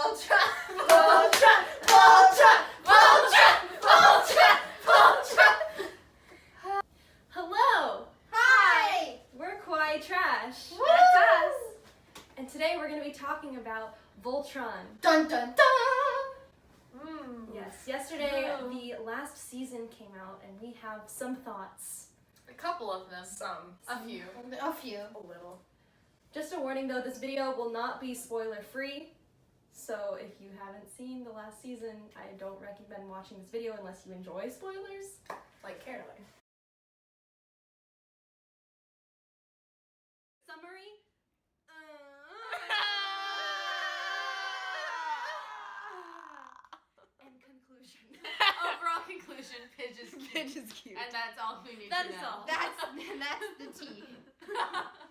Voltron! Voltron! Voltron! Voltron! Voltron! Voltron! Hello! Hi! We're Kawaii Trash. Woo! That's us. And today we're going to be talking about Voltron. Dun dun dun! Yes, yesterday the last season came out and we have some thoughts. A couple of them. A few. A few. A little. Just a warning though, this video will not be spoiler free. So if you haven't seen the last season, I don't recommend watching this video unless you enjoy spoilers, like Caroline. Summary? And conclusion. Overall conclusion, Pidge is cute. Pidge is cute. And that's all we need That to is know. all. That's the tea.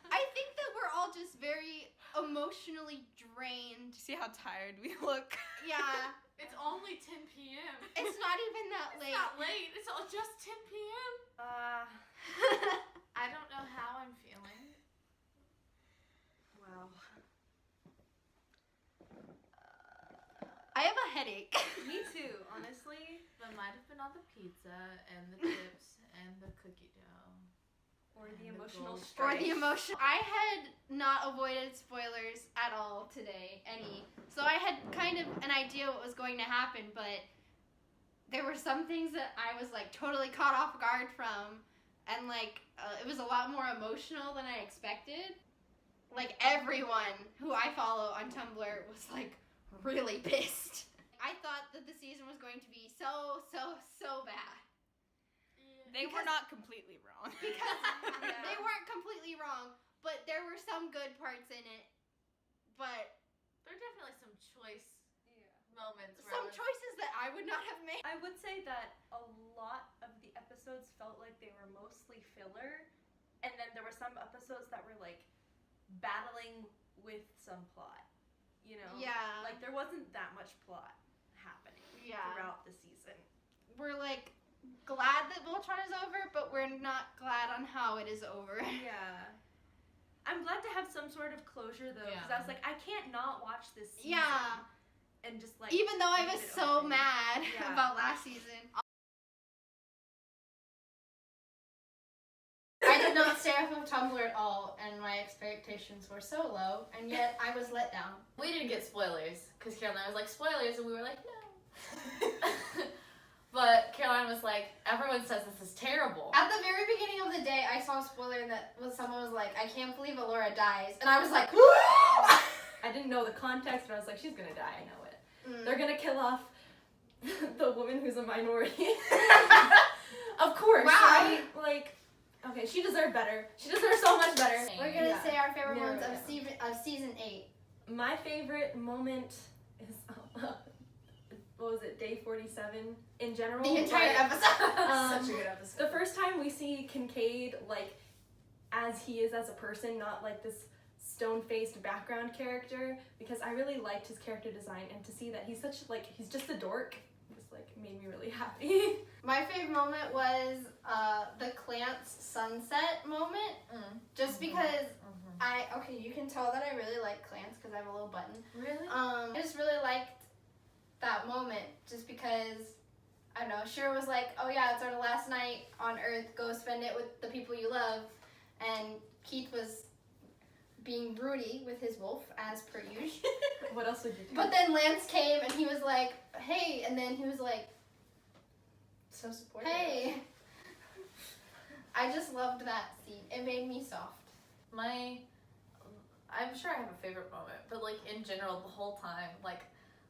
I think that we're all just very emotionally drained. See how tired we look? Yeah. It's only 10 p.m. It's not even that late. It's not late. It's all just 10 p.m. I don't know how I'm feeling. Wow. I have a headache. Me too, honestly. That might have been all the pizza and the chips and the cookie dough. Or the And the emotional gold Or stress. the emotion. I had not avoided spoilers at all today, any. So I had kind of an idea what was going to happen, but there were some things that I was like totally caught off guard from, and like it was a lot more emotional than I expected. Like everyone who I follow on Tumblr was like really pissed. I thought that the season was going to be so bad. They were not completely wrong. Because Yeah. they weren't completely wrong, but there were some good parts in it. But There are definitely some choice moments. Where some choices that I would not have made. I would say that a lot of the episodes felt like they were mostly filler, and then there were some episodes that were like battling with some plot. You know? Yeah. Like there wasn't that much plot happening throughout the season. We're like glad that Voltron is over, but we're not glad on how it is over. Yeah. I'm glad to have some sort of closure though, because Yeah. I was like, I can't not watch this season. Yeah. And just like Even though I was leave it so open. mad Yeah. about last season. I did not stay off of Tumblr at all, and my expectations were so low, and yet I was let down. We didn't get spoilers because Caroline was like, spoilers, and we were like, no. But Caroline was like, everyone says this is terrible. At the very beginning of the day, I saw a spoiler that someone was like, I can't believe Allura dies, and I was like, I didn't know the context, but I was like, she's gonna die, I know it. Mm. They're gonna kill off the woman who's a minority. Of course, Wow. right? Like, okay, she deserved better. She deserves so much better. We're gonna Yeah. say our favorite Yeah, moments yeah. of season 8. My favorite moment is, what was it, day 47 in general? The entire but, episode. Such a good episode. The first time we see Kincaid, like, as he is as a person, not like this stone-faced background character, because I really liked his character design, and to see that he's such, like, he's just a dork, just, like, made me really happy. My favorite moment was the Clance sunset moment, just because you can tell that I really like Clance because I have a little button. Really? I just really liked that moment just because, I don't know, Shira was like, oh yeah, it's our last night on Earth, go spend it with the people you love, and Keith was being broody with his wolf, as per usual. What else would you do? But then Lance came and he was like, hey, and then he was like, so supportive. hey. I just loved that scene. It made me soft. I'm sure I have a favorite moment, but like in general, the whole time, like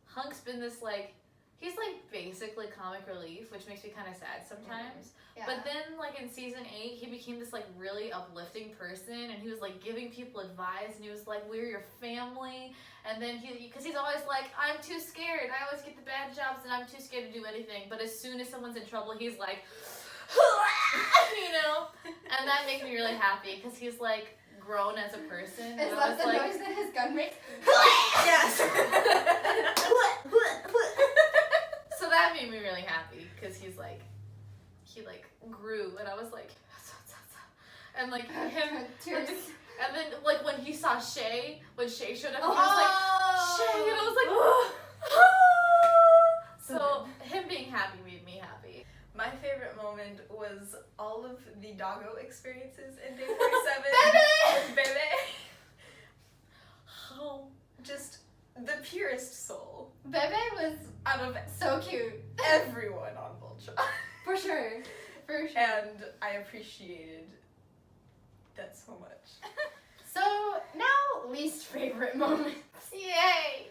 Hunk's been this like, he's like basically comic relief, which makes me kind of sad sometimes. Yeah. But then like in season 8, he became this like really uplifting person, and he was like giving people advice, and he was like, we're your family. And then because he's always like, I'm too scared, I always get the bad jobs and I'm too scared to do anything. But as soon as someone's in trouble, he's like, you know? And that makes me really happy because he's like grown as a person. Is And I that was the like, noise that his gun makes? Yes. so that made me really happy because he like grew, and I was like, and like him, Tears. and then like when he saw Shay, when Shay showed up, he was like, Shay, and I was like, was all of the doggo experiences in Day 47. Bebe! Oh, just the purest soul Bebe was out of so cute. everyone on Voltron. For sure. For sure. And I appreciated that so much. So, now, least favorite moments. Yay!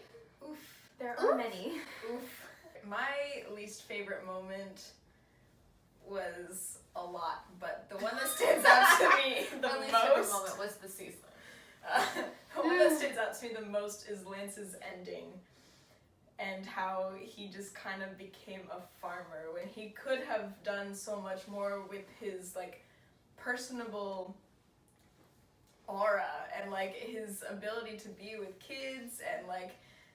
Oof. There are many. Oof. My least favorite moment was a lot, but the one that stands out to me the My least favorite most moment was the season. the one that stands out to me the most is Lance's ending and how he just kind of became a farmer when he could have done so much more with his like personable aura and like his ability to be with kids and like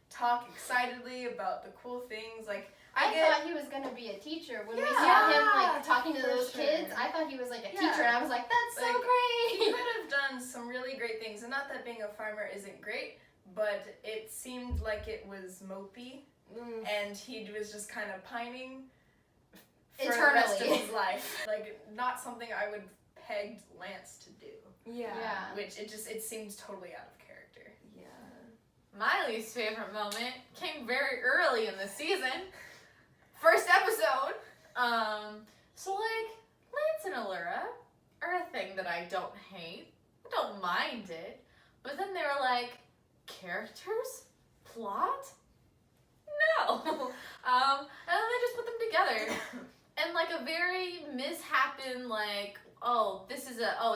talk excitedly about the cool things. Like I thought he was gonna be a teacher when we Yeah. saw him like talking to For those sure. kids. I thought he was like a Yeah. teacher, and I was like, "That's so Like, he great." could have done some really great things, and not that being a farmer isn't great, but it seemed like it was mopey, and he was just kind of pining for the rest of Eternally. his life. Like, not something I would peg Lance to do, Yeah. Yeah. which it seems totally out of character. Yeah. My least favorite moment came very early in the season. First episode. So like, Lance and Allura are a thing that I don't hate. I don't mind it. But then they were like, characters? Plot? No. And then they just put them together. And like a very mishappen, like,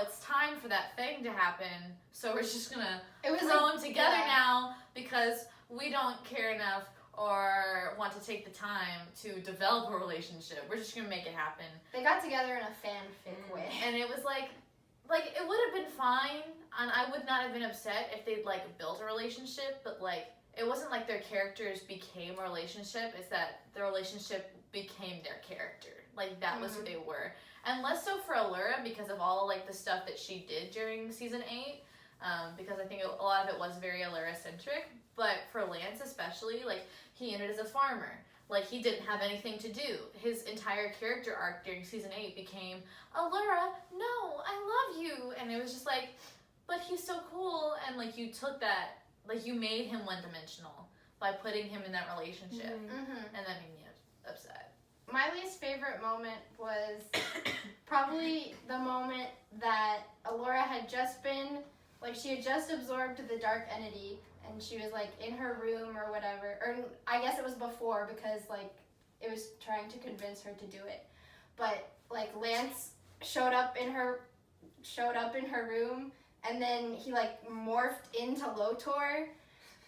it's time for that thing to happen. So we're just gonna It was throw like, them together yeah. now because we don't care enough or want to take the time to develop a relationship. We're just gonna make it happen. They got together in a fanfic way. And it was like it would have been fine, and I would not have been upset if they'd like built a relationship, but like it wasn't like their characters became a relationship, it's that the relationship became their character. Like that was who they were. And less so for Allura because of all like the stuff that she did during season 8. Because I think a lot of it was very Allura-centric. But for Lance especially, like, he ended as a farmer. Like, he didn't have anything to do. His entire character arc during season 8 became, Allura, no, I love you. And it was just like, but he's so cool. And, like, you took that, like, you made him one-dimensional by putting him in that relationship. Mm-hmm. And that made me upset. My least favorite moment was probably the moment that Allura had just been, like, she had just absorbed the dark entity, and she was, like, in her room or whatever. Or I guess it was before because, like, it was trying to convince her to do it. But, like, Lance showed up in her room, and then he, like, morphed into Lotor.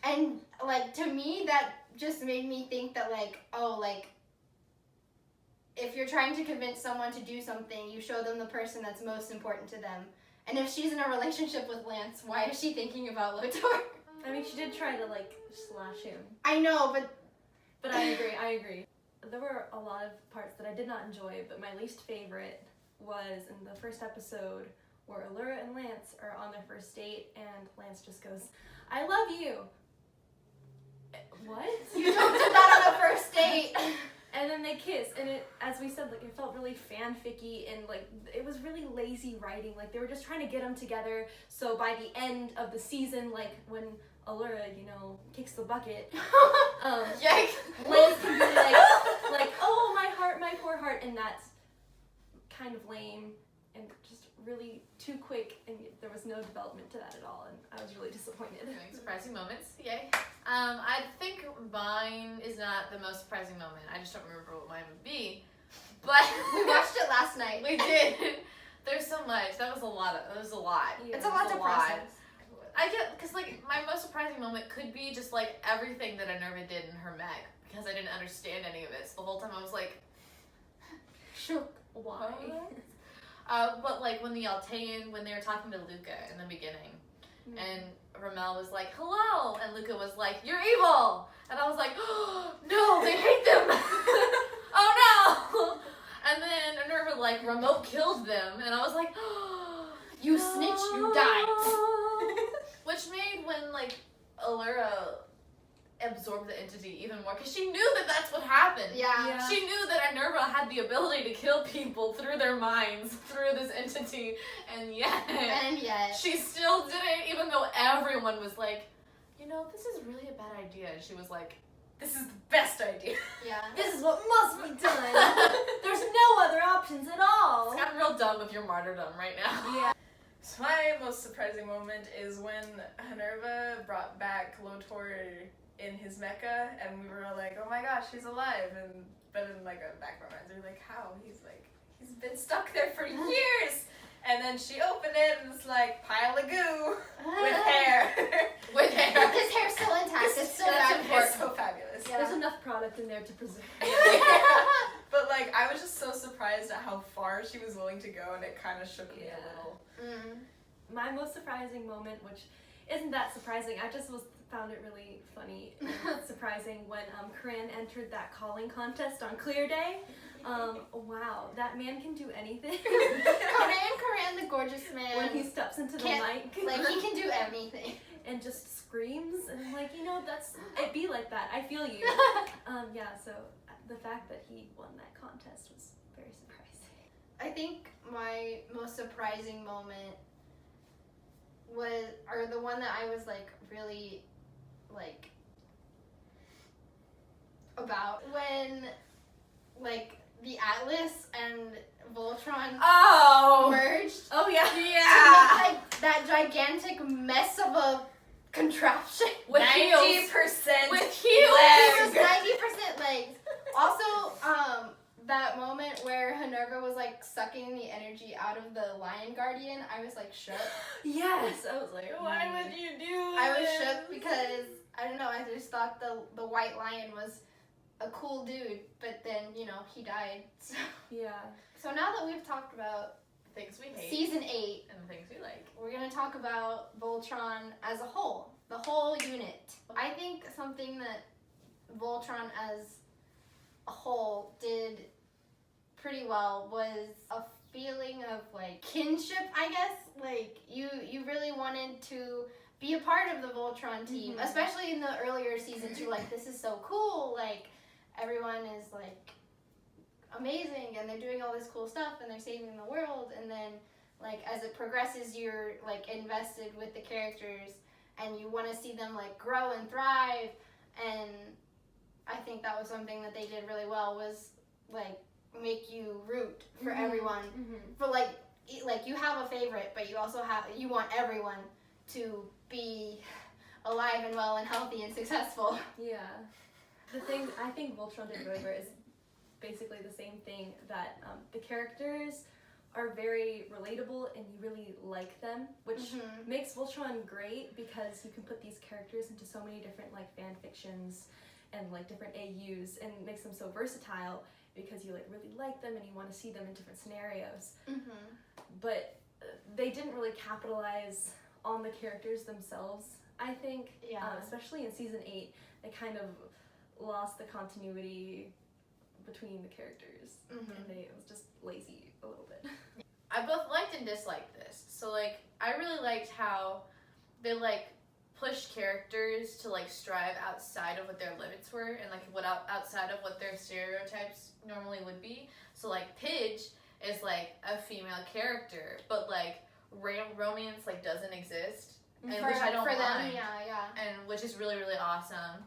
And, like, to me, that just made me think that, like, oh, like, if you're trying to convince someone to do something, you show them the person that's most important to them. And if she's in a relationship with Lance, why is she thinking about Lotor? I mean, she did try to, like, slash him. I know, But I agree. There were a lot of parts that I did not enjoy, but my least favorite was in the first episode where Allura and Lance are on their first date, and Lance just goes, I love you. What? you don't do that on a first date. And then they kiss, and it, as we said, like, it felt really fanficky, and, like, it was really lazy writing. Like, they were just trying to get them together, so by the end of the season, like, when Allura, kicks the bucket, Yikes. Lance can be like, oh, my heart, my poor heart, and that's kind of lame, and just really too quick, and there was no development to that at all, and I was really disappointed. Surprising moments, yay. I think mine is not the most surprising moment. I just don't remember what mine would be. But We watched it last night. we did. There's so much. That was a lot. Yeah. It's a lot to process. I get, because like my most surprising moment could be just like everything that Minerva did in her mech, because I didn't understand any of it. So the whole time I was like, Shook. Why? but like when the Altean, when they were talking to Luca in the beginning, and Ramel was like, hello, and Luca was like, you're evil, and I was like, oh, no, they hate them. Oh no. And then Minerva like remote killed them, and I was like, oh, You snitched, you died. Which made when like Allura absorb the entity even more because she knew that that's what happened. Yeah. She knew that Minerva had the ability to kill people through their minds, through this entity, and yet she still did it, even though everyone was like, you know, this is really a bad idea. And she was like, this is the best idea. Yeah. This is what must be done. There's no other options at all. It's gotten real dumb with your martyrdom right now. Yeah. So my most surprising moment is when Minerva brought back Lotor in his mecha, and we were all like, "Oh my gosh, he's alive!" But in like a back of our minds, we were like, "How? He's been stuck there for years." And then she opened it, and it's like pile of goo with hair. With hair. His hair's still intact. It's still That's important. so fabulous. Yeah. There's enough product in there to preserve. But like, I was just so surprised at how far she was willing to go, and it kind of shook me a little. My most surprising moment, which isn't that surprising, I just found it really funny and surprising when Corinne entered that calling contest on Clear Day. Wow, that man can do anything. Corinne, the gorgeous man. When he steps into the mic. Like, he can do anything. And just screams, and I'm like, it be like that. I feel you. So the fact that he won that contest was very surprising. I think my most surprising moment or the one that I was like really like about when like the Atlas and Voltron merged. Oh yeah. To make, like that gigantic mess of a contraption. With 90% with It heels. was 90% legs. Also, that moment where Minerva was like sucking the energy out of the Lion Guardian, I was like shook. Yes, I was like, why would you do I was this? shook because I don't know. I just thought the White Lion was a cool dude, but then he died. So, Yeah. so now that we've talked about Things we hate season 8, and things we like. we're gonna talk about Voltron as a whole, the whole unit. I think something that Voltron as a whole did pretty well was a feeling of like kinship, I guess. Like you really wanted to be a part of the Voltron team, especially in the earlier seasons. You're like, this is so cool. Like everyone is like amazing, and they're doing all this cool stuff, and they're saving the world. And then like as it progresses, you're like invested with the characters, and you want to see them like grow and thrive. And I think that was something that they did really well, was like make you root for everyone. For like you have a favorite, but you want everyone to be alive and well and healthy and successful. Yeah. The thing I think Voltron did really well is basically the same thing, that the characters are very relatable and you really like them, which makes Voltron great because you can put these characters into so many different like fan fictions and like different AUs, and it makes them so versatile because you like really like them and you want to see them in different scenarios. But they didn't really capitalize on the characters themselves, I think. Especially in season 8, they kind of lost the continuity between the characters, and it was just lazy a little bit. I both liked and disliked this. So like, I really liked how they like pushed characters to like strive outside of what their limits were, and like outside of what their stereotypes normally would be. So like Pidge is like a female character, but like romance like doesn't exist, and which I don't mind. And which is really really awesome.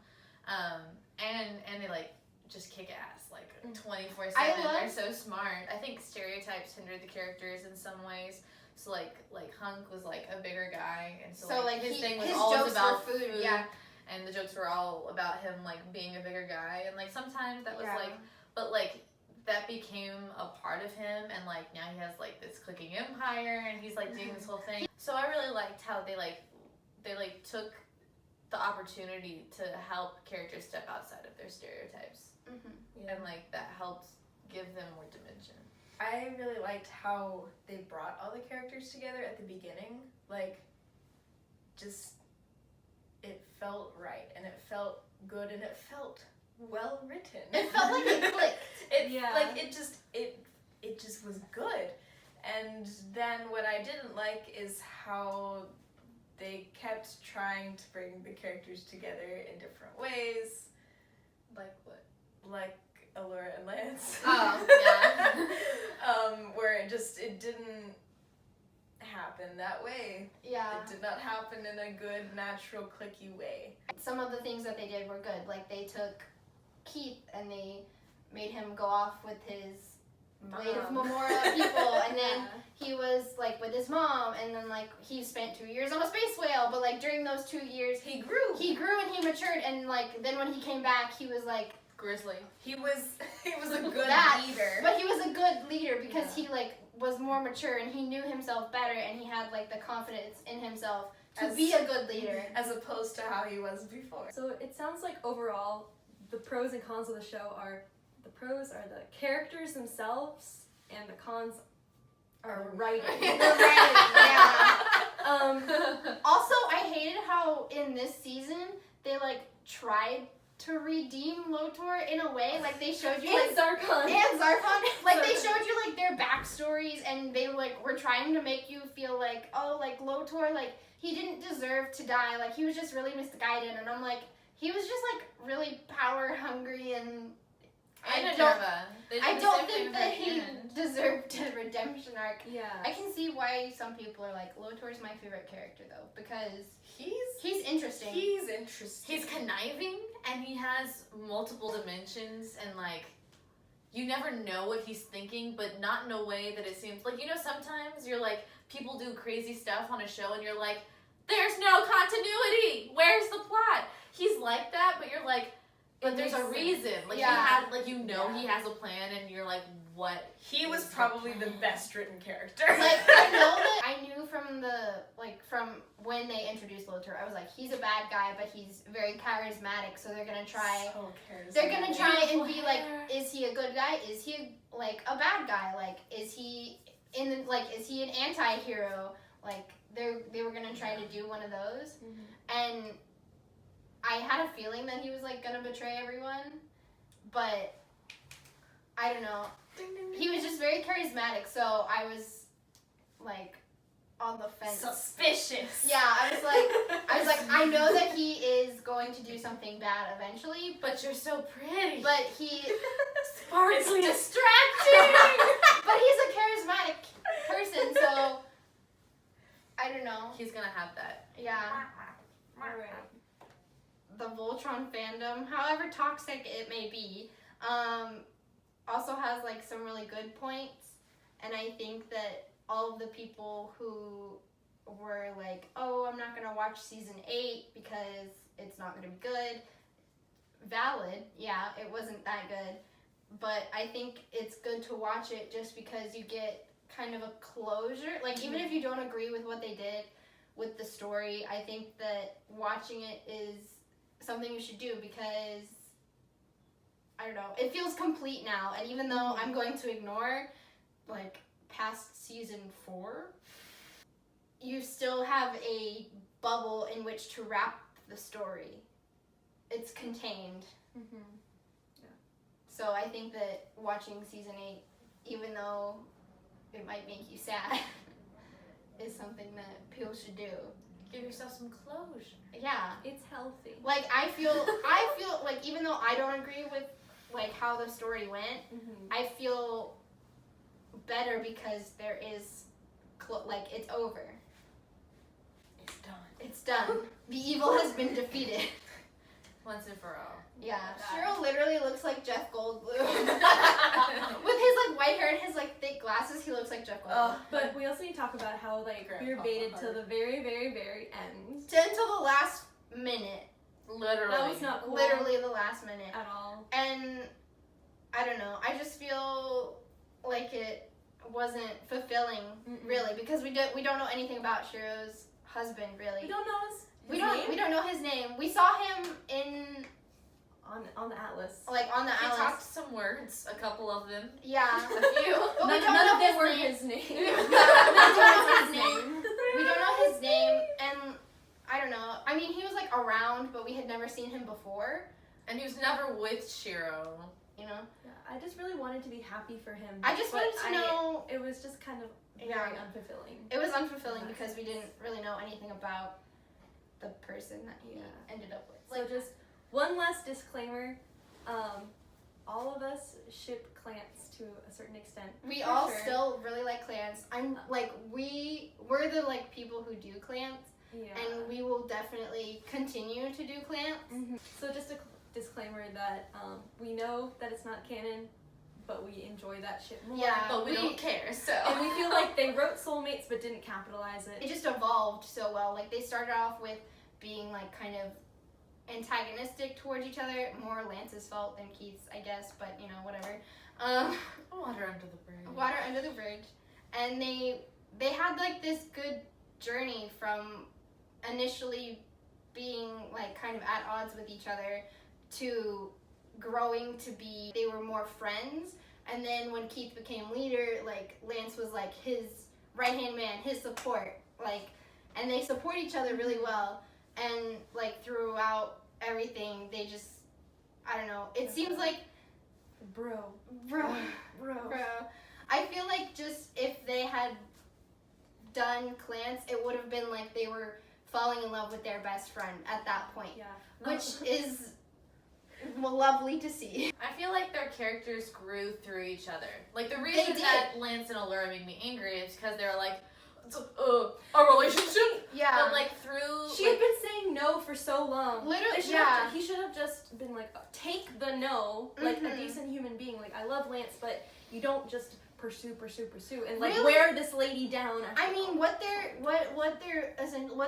And they like just kick ass like 24/7. They're so smart. I think stereotypes hindered the characters in some ways. So like Hunk was like a bigger guy, and so like his thing was always about food. And the jokes were all about him like being a bigger guy, and like sometimes that was like, but like that became a part of him, and like now he has like this clicking empire, and he's like doing this whole thing. So I really liked how they took the opportunity to help characters step outside of their stereotypes, and like that helped give them more dimension. I really liked how they brought all the characters together at the beginning. Like, just, it felt right, and it felt good, and it felt well written. It felt like it clicked. Like it just was good. And then what I didn't like is how they kept trying to bring the characters together in different ways, Like what? like Allura and Lance. Oh, yeah. Where it didn't happen that way. Yeah. It did not happen in a good, natural, clicky way. Some of the things that they did were good. Like they took Keith and they made him go off with his blade of Memorial people, and then he was like with his mom, and then like he spent 2 years on a space whale, but like during those 2 years He grew. and he matured, and like then when he came back he was like Grizzly. He was a good That- leader. but he was a good leader because he like was more mature and he knew himself better and he had like the confidence in himself to As- be a good leader. As opposed to how he was before. So it sounds like overall, the pros and cons of the show are, the pros are the characters themselves, and the cons are writing. Yeah. Um, Also, I hated how in this season they like tried to redeem Lotor in a way. Like they showed you and Zarkon. and Zarkon. Like they showed you like their backstories, and they like were trying to make you feel like, oh, like Lotor, like he didn't deserve to die. Like he was just really misguided, and I'm like, he was just like really power hungry, and I don't think that he deserved a redemption arc. Yeah. I can see why some people are like, Lotor's my favorite character though, because He's interesting. He's interesting. He's conniving, and he has multiple dimensions, and like you never know what he's thinking, but not in a way that it seems like, you know, sometimes you're like, people do crazy stuff on a show and you're like, there's no continuity, where's the plot? He's like that, but you're like, but It there's a makes reason. Like Yeah. he had, like, you know, he has a plan, and you're like, what? He was is the probably the plan? best written character. Like I know that I knew from when they introduced Lotor, I was like, he's a bad guy, but he's very charismatic, so they're gonna try. So charismatic. They're gonna try and be Beautiful like, hair. is he a good guy? Is he like a bad guy? Like, is he is he an anti-hero? Like, they were gonna try to do one of those, and I had a feeling that he was like gonna betray everyone, but I don't know. He was just very charismatic, so I was like on the fence. Suspicious. Yeah, I was like, I know that he is going to do something bad eventually, But you're so pretty. but he, It's sparkly. distracting. but he's a charismatic person, so I don't know. He's gonna have that. Yeah, Alright. the Voltron fandom, however toxic it may be, also has like some really good points, and I think that all of the people who were like, oh, I'm not gonna watch season 8 because it's not gonna be good, valid. Yeah, it wasn't that good, but I think it's good to watch it just because you get kind of a closure. Like, even if you don't agree with what they did with the story, I think that watching it is something you should do because, I don't know, it feels complete now. And even though I'm going to ignore like past season 4, you still have a bubble in which to wrap the story. It's contained. So I think that watching season 8, even though it might make you sad, is something that people should do. Give yourself some closure. Yeah. It's healthy. Like I feel like even though I don't agree with like how the story went, I feel better because there is like it's over. It's done. It's done. The evil has been defeated. Once and for all. Yeah. Shiro literally looks like Jeff Goldblum. With his like white hair and his like thick glasses, he looks like Jeff Goldblum. But we also need to talk about how like we were Grandpa baited Hart. to the very, very, very end. Until the last minute. Literally. That was not cool Literally the last minute. at all. And I don't know. I just feel like it wasn't fulfilling, really, because we don't know anything about Shiro's husband, really. We don't know his We name don't know his name. We saw him in on the atlas. like on the He Alice. talked some words, a couple of them. Yeah. A few. But we None, don't none know of them his were name. his name. We don't know his name. We don't know his name, and I don't know. I mean, he was like around, but we had never seen him before. And he was never with Shiro. You know. Yeah, I just really wanted to be happy for him. I just but wanted to know. It was just kind of very Yeah. unfulfilling. It was unfulfilling because we didn't really know anything about the person that he ended up with. So just one last disclaimer. All of us ship Clance to a certain extent. We for all sure. still really like Clance. I'm like we're the like people who do Clance, Yeah. and we will definitely continue to do Clance. Mhm. So just a disclaimer that we know that it's not canon, but we enjoy that shit more. Yeah, But we don't care, so. And we feel like they wrote soulmates but didn't capitalize it. It just evolved so well. Like they started off with being like kind of antagonistic towards each other, more Lance's fault than Keith's, I guess, but you know, whatever. Water under the bridge. Water under the bridge. And they had like this good journey from initially being like kind of at odds with each other to growing to be, they were more friends. And then when Keith became leader, like Lance was like his right hand man, his support, like, and they support each other really well. And like throughout everything, they just, I don't know, it seems like Bro. bro I feel like just if they had done Clance, it would have been like they were falling in love with their best friend at that point, Yeah. which is lovely to see. I feel like their characters grew through each other. Like, the reason did. that Lance and Allura make me angry is because they're like, it's a relationship? Yeah. But, like, through... She like, had been saying no for so long. Literally, They should yeah. have, he should have just been like, take the no, like a Mhm. decent human being. Like, I love Lance, but you don't just pursue, and like Really? wear this lady down. After I mean, what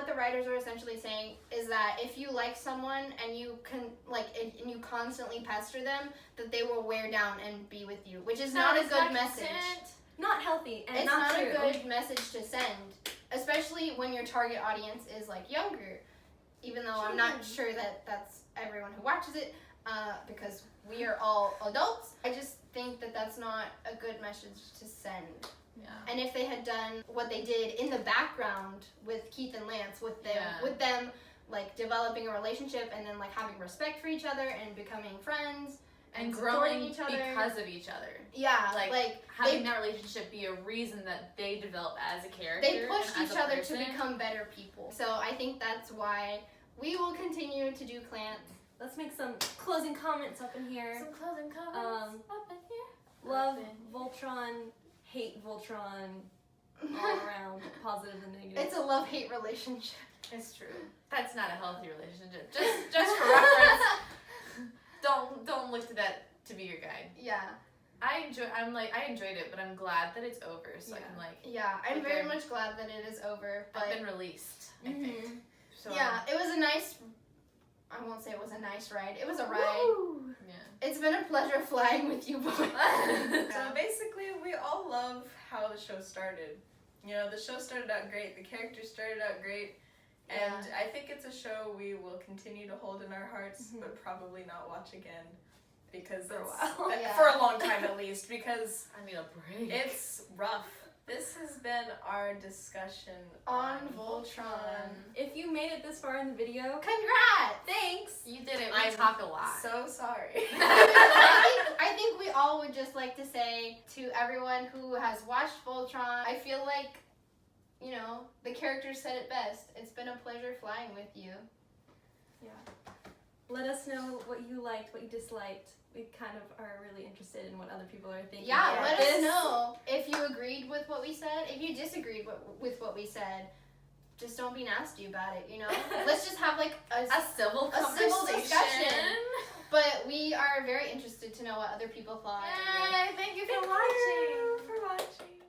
the writers are essentially saying is that if you like someone and you can and you constantly pester them, that they will wear down and be with you, which is not a good message. not healthy and It's not not true. a good message to send, especially when your target audience is like younger. Even though I'm not sure that that's everyone who watches it, because we are all adults. I just think that that's not a good message to send. Yeah. And if they had done what they did in the background with Keith and Lance, with them like developing a relationship and then like having respect for each other and becoming friends And supporting growing each other. because of each other. Yeah, Like having that relationship be a reason that they develop as a character. they pushed and as each a other person. to become better people. So I think that's why we will continue to do Clance. Let's make some closing comments up in here. Some closing comments up in here. Love Voltron, hate Voltron, all around, positive and negative. It's a love-hate relationship. It's true. That's not a healthy relationship. Just for reference. Don't look to that to be your guide. Yeah. I enjoyed it, but I'm glad that it's over, so I can like Yeah, I'm Okay. very much glad that it is over. But I've been released. I think. Mhm. So yeah, it was a nice. I won't say it was a nice ride. It was a ride. Woo! yeah. It's been a pleasure flying with you boys. So basically, we all love how the show started. You know, the show started out great, the characters started out great, and I think it's a show we will continue to hold in our hearts, but probably not watch again. Because For a it's- while. Yeah. for a long time at least, because I need a break. it's rough. This has been our discussion On Voltron. If you made it this far in the video, Congrats! thanks. You did it. I'm We talk a lot. So sorry. I think we all would just like to say to everyone who has watched Voltron, I feel like, you know, the characters said it best. It's been a pleasure flying with you. Let us know what you liked, what you disliked. We kind of are really interested in what other people are thinking. Yeah, about let this. us know if you agreed with what we said, if you disagreed with what we said. Just don't be nasty about it, you know? Let's just have like A civil A civil conversation. discussion. But we are very interested to know what other people thought. Yay, thank you for Thank watching. you for watching.